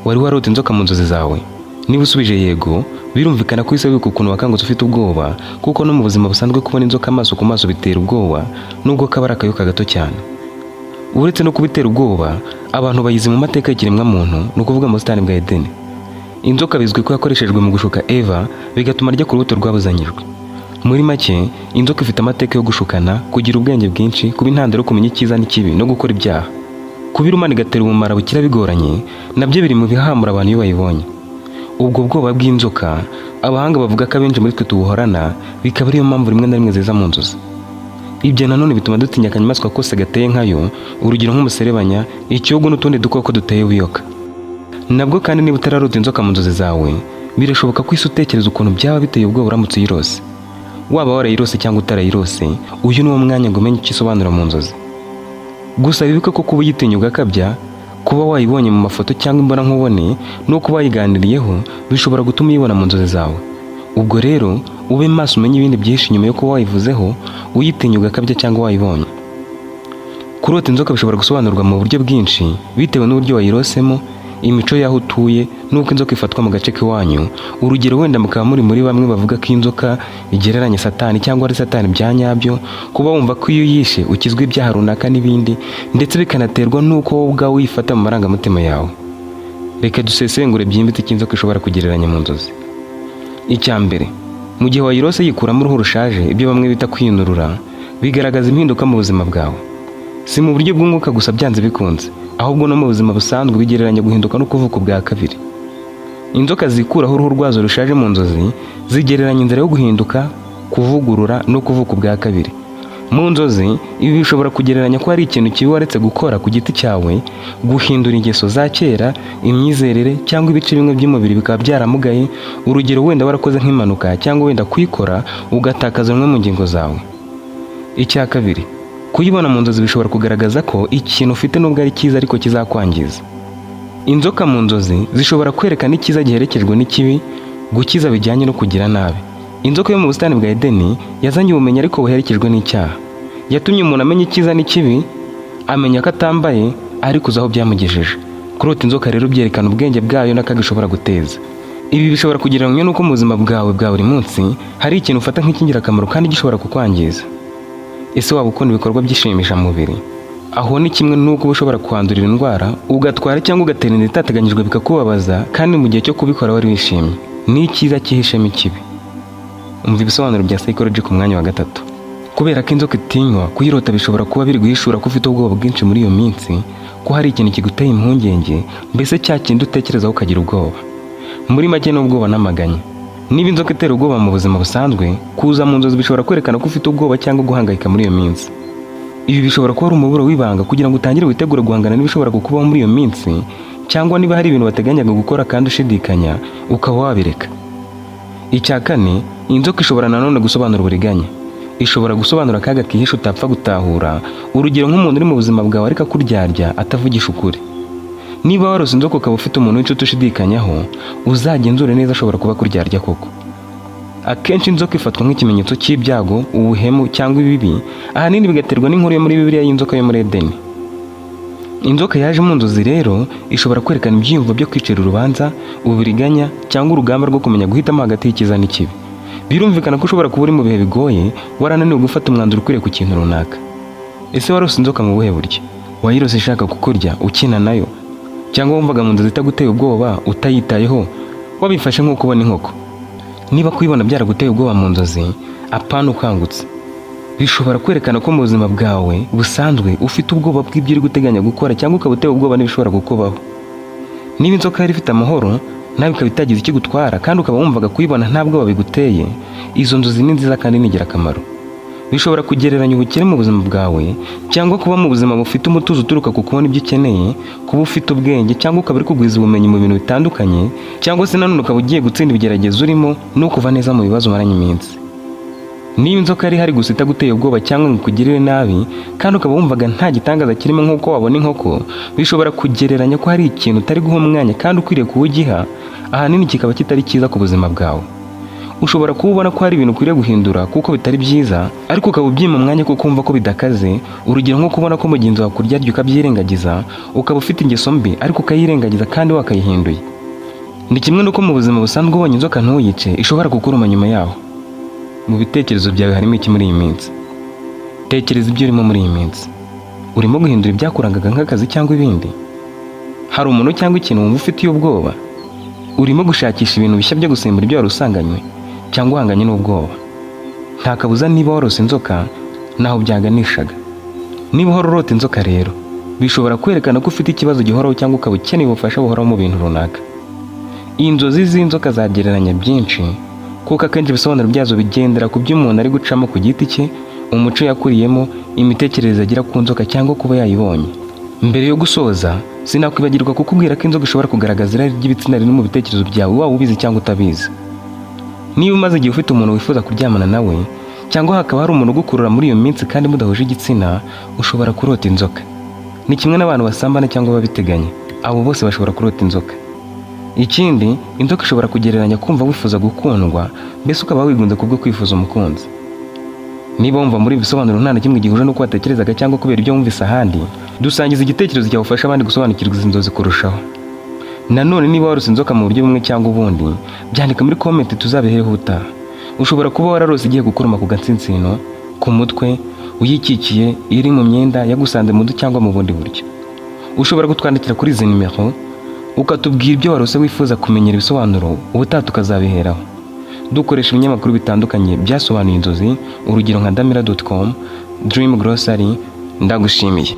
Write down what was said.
Wari warota inzoka mu nzozi zawe? Niba usubije yego, birumvikana ko wibuka ukuntu wakangutse ufite ubwoba, kuko no mu buzima busanzwe kubona inzoka amaso ku maso bitera ubwoba, nubwo kaba ari akayoka gato cyane. Uretse no kubitera ubwoba, abantu bayizi mu mateka y'ikiremwamuntu, ni ukuvuga mu busitani bwa Edeni. Inzoka bizwi ko yakoreshejwe mu gushuka Eva, bigatuma arya ku rubuto rwabuzanyijwe. Muri make, inzoka ifite amateka yo gushukana, kugira ubwenge bwinshi, kuba intandaro yo kumenya icyiza n'ikibi no gukora ibyaha. Kuba irumana igatera ubumara bukira bigoranye, nabyo biri mu bihamura abantu iyo bayibonye. Ubwo bwoba bw'inzoka, abahanga bavuga ko abenshi muri twe tubuhorana, bikaba ariyo mpamvu rimwe na rimwe ziza mu nzozi. Ibyo nanone bituma dutinya akanyamaswa kose gateye nkayo, urugero nk'umuserebanya, icyugu n'utundi dukoko duteye ubuyoka. Nabwo kandi niba utararota inzoka mu nzozi zawe, birashoboka ko isi utekereza ukuntu byaba biteye ubwoba uramutse uyirose. Waba warayirose cyangwa utarayirose, uyu ni wo mwanya ngo umenye icyo isobanura mu nzozi. Gusa bibuke ko kuba uyitinya ugakabya, kuba wayibonye mu mafoto cyangwa imbonankubone, no kuba wayiganiriyeho, bishobora gutuma uyibona mu nzozi zawe. Ubwo rero ube maso umenye ibindi byinshi nyuma yo kuba wayivuzeho, uyitinya ugakabya cyangwa wayibonye. Kurota inzoka bishobora gusobanurwa mu buryo bwinshi bitewe n'uburyo wayirosemo, imico y'aho utuye, n'uko inzoka ifatwa mu gace k'iwanyu. Urugero wenda mukaba muri bamwe bavuga ko inzoka igereranya Satani cyangwa ari Satani bya nyabyo, kuba wumva ko iyo uyishe ukizwa ibyaha runaka n'ibindi, ndetse bikanaterwa n'uko wowe ubwawe uyifata mu marangamutima yawe. Reka dusesengure byimbitse icyo inzoka ishobora kugereranya mu nzozi. Icya mbere, mu gihe wayirose yikuramo uruhu rushaje, ibyo bamwe bita kwinurura, bigaragaza impinduka mu buzima bwawe. Si mu buryo bw'umwuka gusa byanze bikunze, ahubwo no mu buzima busanzwe bigereranya guhinduka no kuvuka ubwa kabiri. Inzoka zikuraho uruhu rwazo rushaje mu nzozi zigereranya inzira yo guhinduka, kuvugurura no kuvuka ubwa kabiri. Mu nzozi ibi bishobora kugereranya ko hari ikintu kibi waretse gukora ku giti cyawe, guhindura ingeso za kera, imyizerere cyangwa ibice bimwe by'umubiri bikaba byaramugaye. Urugero wenda warakoze nk'impanuka cyangwa wenda kuyikora ugatakaza rumwe mu ngingo zawe. Icya kabiri, kuyibona mu nzozi bishobora kugaragaza ko ikintu ufite nubwo ari cyiza ariko kizakwangiza. Inzoka mu nzozi zishobora kwerekana icyiza giherekejwe n'ikibi, gukiza bijyanye no kugira nabi. Inzoka yo mu busitani bwa Edeni yazanye ubumenyi ariko buherekejwe n'icyaha. Yatumye umuntu amenya icyiza n'ikibi, amenya ko atambaye ariko uzi aho byamugejeje. Kurota inzoka rero byerekana ubwenge bwayo n'akaga ishobora guteza. Ibi bishobora kugereranywa n'uko mu buzima bwawe bwa buri munsi hari ikintu ufata nk'ikingirakamaro kandi gishobora kukwangiza. Ese waba ukunda ibikorwa by'ishimishamubiri? Aho ni kimwe n'uko ushobora kwandurira indwara, ugatwara cyangwa ugatera inda itateganyijwe bikakubabaza, kandi mu gihe cyo kubikora wari wishimye. Ni icyiza cyihishemo ikibi. Umva ibisobanuro bya psychology ku mwanya wa 3. Kubera ko inzoka itinywa, kuyirota bishobora kuba biri guhishura ko ufite ubwoba bwinshi muri iyo minsi, ko hari ikintu kiguteye impungenge, mbese cya kindi utekerezaho ukagira ubwoba. Muri make n'ubwoba n'amaganya. Niba inzoka itera ubwoba mu buzima busanzwe, kuza mu nzozi bishobora kwerekana ko ufite ubwoba cyangwa guhangayika muri iyo minsi. Ibi bishobora kuba ari umuburo w'ibanga kugira ngo utangire witegure guhangana n'ibishobora kukubaho muri iyo minsi, cyangwa niba hari ibintu wateganyaga gukora kandi ushidikanya, ukaba wabireka. Icya kane, inzoka ishobora nanone gusobanura uburiganya. Ishobora gusobanura akaga kihishe utapfa gutahura, urugero nk'umuntu uri mu buzima bwawe ariko akuryarya atavugisha ukuri. Niba warose inzoka ukaba ufite umuntu w'inshuti ushidikanyaho, uzagenzure neza ashobora kuba akuryarya koko. Akenshi inzoka ifatwa nk'ikimenyetso cy'ibyago, ubuhemu cyangwa ibibi, ahanini bigaterwa n'inkuru yo muri Bibiliya y'inzoka yo muri Edeni. Inzoka yaje mu nzozi rero ishobora kwerekana ibyiyumvo byo kwicira urubanza, uburiganya cyangwa urugamba rwo kumenya guhitamo hagati y'icyiza n'ikibi. Birumvikana ko ushobora kuba uri mu bihe bigoye, warananiwe gufata umwanzuro ukwiriye ku kintu runaka. Ese warose inzoka mu buhe buryo? Wayirose ishaka kukurya, ukina nayo, cyangwa wumvaga mu nzozi itaguteye ubwoba, utayitayeho, wabifashe nk'uko ubona inkoko? Niba kuyibona byaraguteye ubwoba mu nzozi, apana ukangutse. Bishobora kwerekana ko mu buzima bwawe busanzwe ufite ubwoba bw'ibyo uri guteganya gukora, cyangwa ukaba utewe ubwoba n'ibishobora kukubaho. Niba inzoka yari ifite amahoro, nawe ikaba itagize icyo gutwara, kandi ukaba wumvaga kuyibona nta bwoba biguteye, izo nzozi ni nziza kandi ni ingirakamaro. Bishobora kugereranya ubukire mu buzima bwawe, cyangwa kuba mu buzima bufite umutuzo uturuka ku kubona ibyo ukeneye, kuba ufite ubwenge, cyangwa ukaba uri kugwiza ubumenyi mu bintu bitandukanye, cyangwa se nanone ukaba ugiye gutsinda ibigeragezo urimo no kuva neza mu bibazo umaranye iminsi. Niba inzoka yari ihari gusa itaguteye ubwoba cyangwa ngo ikugirire nabi, kandi ukaba wumvaga nta gitangaza kirimo nk'uko wabona inkoko, bishobora kugereranya ko hari ikintu utari guha umwanya kandi ukwiriye kuwugiha, ahanini kikaba kitari cyiza ku buzima bwawe. ushobora kuba ubona ko hari ibintu ukwiriye guhindura kuko bitari byiza, ariko ukaba ubyima umwanya kuko wumva ko bidakaze. Urugero nko kubona ko mugenzi wawe kurya ukabyirengagiza, ukaba ufite ingeso mbi ariko ukayirengagiza kandi wakayihinduye. Ni kimwe n'uko mu buzima busanzwe ubonye inzoka ntuyice ishobora kukuruma nyuma yaho. Mu bitekerezo byawe harimo iki muri iyi minsi? Tekereza ibyo urimo muri iyi minsi. Urimo guhindura ibyakurangaga nk'akazi cyangwa ibindi? Hari umuntu cyangwa ikintu wumva ufitiye ubwoba? Urimo gushakisha ibintu bishya byo gusimbura ibyo wari usanganywe cyangwa uhanganye n'ubwoba? Nta kabuza niba warose inzoka naho byaganishaga. Niba uhora urota inzoka rero, bishobora kwerekana ko ufite ikibazo gihoraho cyangwa ukaba ukeneye ubufasha buhoraho mu bintu runaka. Iyi nzozi z'inzoka zagereranya byinshi kuko akenshi ibisobanuro byazo bigendera ku byo umuntu ari gucamo ku giti cye, umuco yakuriyemo, imitekerereze agira ku nzoka cyangwa kuba yayibonye. Mbere yo gusoza, sinakwibagirwa kukubwira ko inzoka ishobora kugaragaza irari ry'ibitsina riri mu bitekerezo byawe, waba ubizi cyangwa utabizi. Niba umaze igihe ufite umuntu wifuza kuryamana nawe, cyangwa hakaba hari umuntu ugukurura muri iyo minsi kandi mudahuje igitsina, ushobora kurota inzoka. Ni kimwe n'abantu basambana cyangwa babiteganya, abo bose bashobora kurota inzoka. Ikindi, inzoka ishobora kugereranya kumva wifuza gukundwa, mbese ukaba wigunze kubwo kwifuza umukunzi. Niba wumva muri ibisobanuro nta na kimwe gihuje n'uko watekerezaga cyangwa kubera ibyo wumvise ahandi, dusangiza igitekerezo cyawufasha abandi gusobanukirwa izi nzozi kurushaho. Nanone niba warose inzoka mu buryo bumwe cyangwa ubundi, byandika muri comment tuzabihereho ubutaha. Ushobora kuba wararose igiye gukuruma ku gatsinsino, ku mutwe, uyikikiye, iri mu myenda, yagusanze mu nzu cyangwa mu bundi buryo. Ushobora kutwandikira kuri izi nimero ukatubwira ibyo warose wifuza kumenyera ibisobanuro, ubutaha tukazabiheraho. Dukoresha ibinyamakuru bitandukanye byasobanuye inzozi, urugero nka damira.com, Dream Grocery. Ndagushimiye.